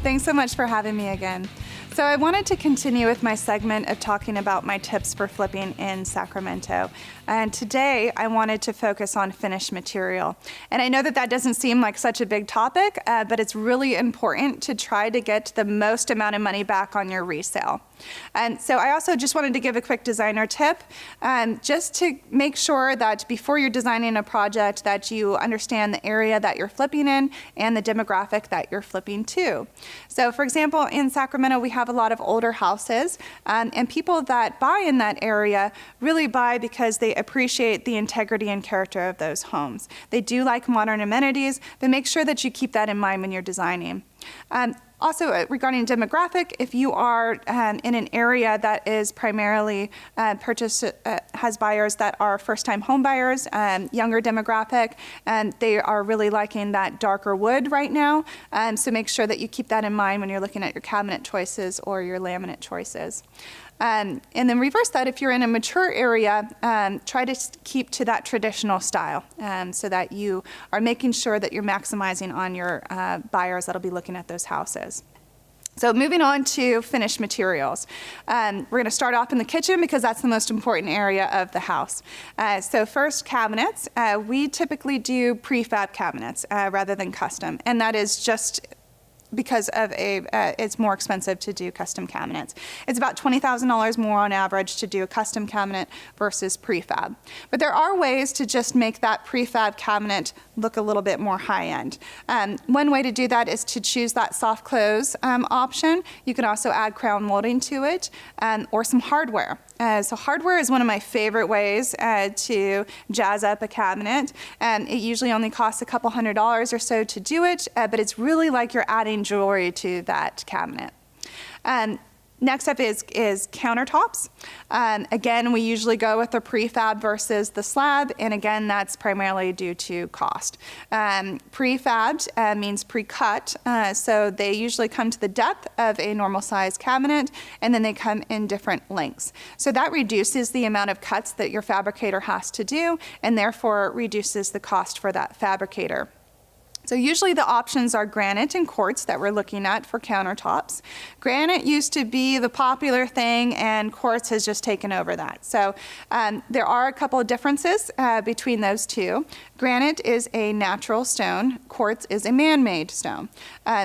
Thanks so much for having me again. So I wanted to continue with my segment of talking about my tips for flipping in Sacramento. And today I wanted to focus on finished material. And I know that that doesn't seem like such a big topic, but it's really important to try to get the most amount of money back on your resale. And so I also just wanted to give a quick designer tip, just to make sure that before you're designing a project that you understand the area that you're flipping in and the demographic that you're flipping to. So for example, in Sacramento, we have a lot of older houses, and people that buy in that area really buy because they appreciate the integrity and character of those homes. They do like modern amenities, but make sure that you keep that in mind when you're designing. Also, regarding demographic, if you are in an area that is primarily has buyers that are first-time home buyers, younger demographic, and they are really liking that darker wood right now. So make sure that you keep that in mind when you're looking at your cabinet choices or your laminate choices. And then reverse that, if you're in a mature area, try to keep to that traditional style so that you are making sure that you're maximizing on your buyers that'll be looking at those houses. So moving on to finished materials. We're going to start off in the kitchen because that's the most important area of the house. So first, cabinets. We typically do prefab cabinets rather than custom, and that is just because of it's more expensive to do custom cabinets. It's about $20,000 more on average to do a custom cabinet versus prefab. But there are ways to just make that prefab cabinet look a little bit more high-end. One way to do that is to choose that soft close option. You can also add crown molding to it, or some hardware. So hardware is one of my favorite ways to jazz up a cabinet. It usually only costs a couple $100s or so to do it, but it's really like you're adding jewelry to that cabinet. Next up is countertops. Again, we usually go with the prefab versus the slab, and again, that's primarily due to cost. Prefabbed means pre-cut, so they usually come to the depth of a normal size cabinet, and then they come in different lengths. So that reduces the amount of cuts that your fabricator has to do, and therefore reduces the cost for that fabricator. So usually the options are granite and quartz that we're looking at for countertops. Granite used to be the popular thing, and quartz has just taken over that. So there are a couple of differences between those two. Granite is a natural stone. Quartz is a man-made stone.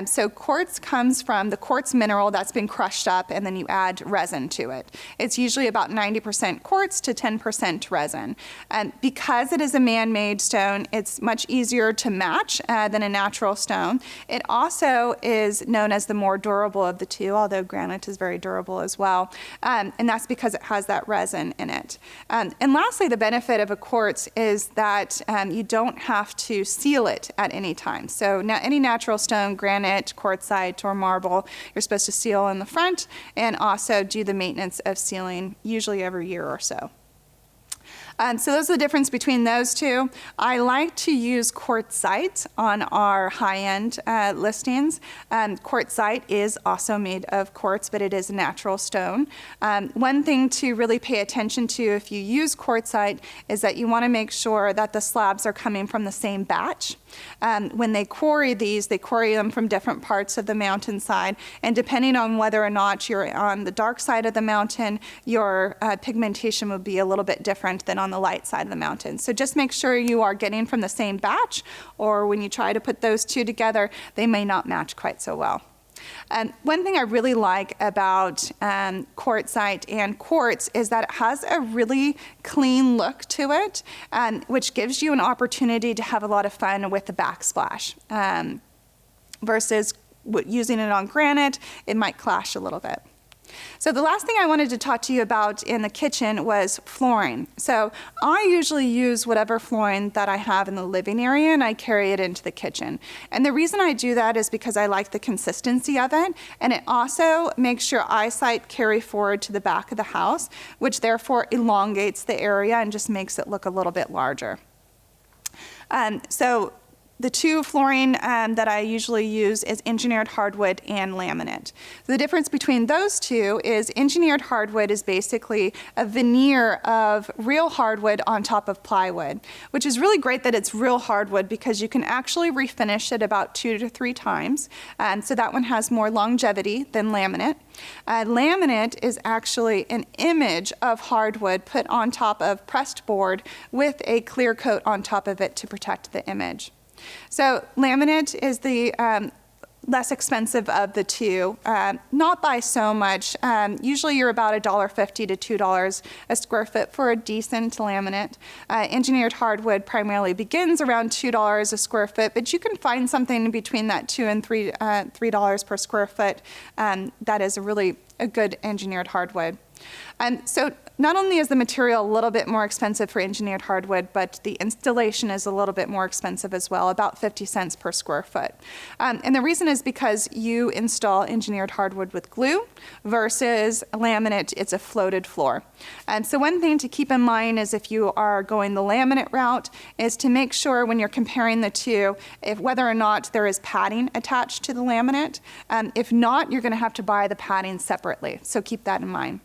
So quartz comes from the quartz mineral that's been crushed up, and then you add resin to it. It's usually about 90% quartz to 10% resin. Because it is a man-made stone, it's much easier to match than a natural stone. It also is known as the more durable of the two, although granite is very durable as well. And that's because it has that resin in it. And lastly, the benefit of a quartz is that you don't have to seal it at any time. So now any natural stone, granite, quartzite, or marble, you're supposed to seal in the front and also do the maintenance of sealing usually every year or so. So those are the difference between those two. I like to use quartzite on our high-end listings. Quartzite is also made of quartz, but it is a natural stone. One thing to really pay attention to if you use quartzite is that you want to make sure that the slabs are coming from the same batch. When they quarry these, they quarry them from different parts of the mountainside, and depending on whether or not you're on the dark side of the mountain, your pigmentation will be a little bit different than on the light side of the mountain. So just make sure you are getting from the same batch, or when you try to put those two together, they may not match quite so well. One thing I really like about quartzite and quartz is that it has a really clean look to it, which gives you an opportunity to have a lot of fun with the backsplash. Versus using it on granite, it might clash a little bit. So the last thing I wanted to talk to you about in the kitchen was flooring. So I usually use whatever flooring that I have in the living area, and I carry it into the kitchen. And the reason I do that is because I like the consistency of it, and it also makes your eyesight carry forward to the back of the house, which therefore elongates the area and just makes it look a little bit larger. So the two flooring that I usually use is engineered hardwood and laminate. The difference between those two is engineered hardwood is basically a veneer of real hardwood on top of plywood, which is really great that it's real hardwood because you can actually refinish it about 2 to 3 times. So that one has more longevity than laminate. Laminate is actually an image of hardwood put on top of pressed board with a clear coat on top of it to protect the image. So laminate is the less expensive of the two, not by so much. Usually you're about $1.50 to $2 a square foot for a decent laminate. Engineered hardwood primarily begins around $2 a square foot, but you can find something between that $2 and $3 per square foot that is a good engineered hardwood. So not only is the material a little bit more expensive for engineered hardwood, but the installation is a little bit more expensive as well, about 50 cents per square foot. And the reason is because you install engineered hardwood with glue versus laminate, it's a floated floor. So one thing to keep in mind is if you are going the laminate route is to make sure when you're comparing the two, whether or not there is padding attached to the laminate. If not, you're going to have to buy the padding separately. So keep that in mind.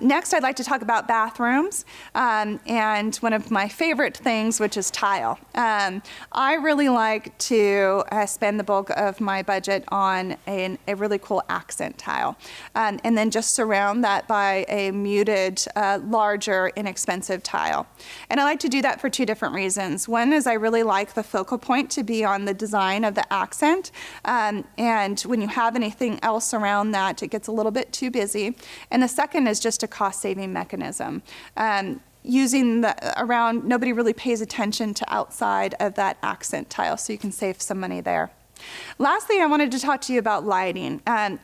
Next, I'd like to talk about bathrooms and one of my favorite things, which is tile. I really like to spend the bulk of my budget on a really cool accent tile and then just surround that by a muted, larger, inexpensive tile. And I like to do that for 2 different reasons. One is I really like the focal point to be on the design of the accent, and when you have anything else around that, it gets a little bit too busy. And the second is just a cost-saving mechanism. Using nobody really pays attention to outside of that accent tile, so you can save some money there. Lastly, I wanted to talk to you about lighting.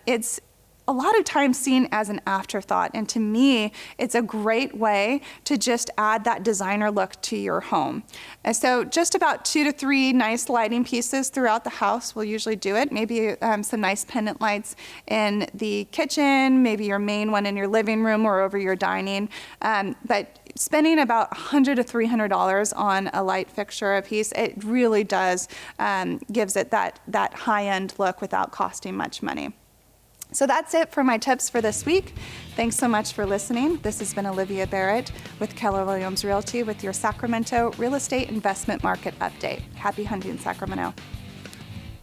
It's a lot of times seen as an afterthought, and to me, it's a great way to just add that designer look to your home. And so just about 2 to 3 nice lighting pieces throughout the house will usually do it. Maybe some nice pendant lights in the kitchen, maybe your main one in your living room or over your dining. But spending about $100 to $300 on a light fixture a piece, it really does gives it that high-end look without costing much money. So that's it for my tips for this week. Thanks so much for listening. This has been Olivia Barrett with Keller Williams Realty with your Sacramento Real Estate Investment Market Update. Happy hunting, Sacramento.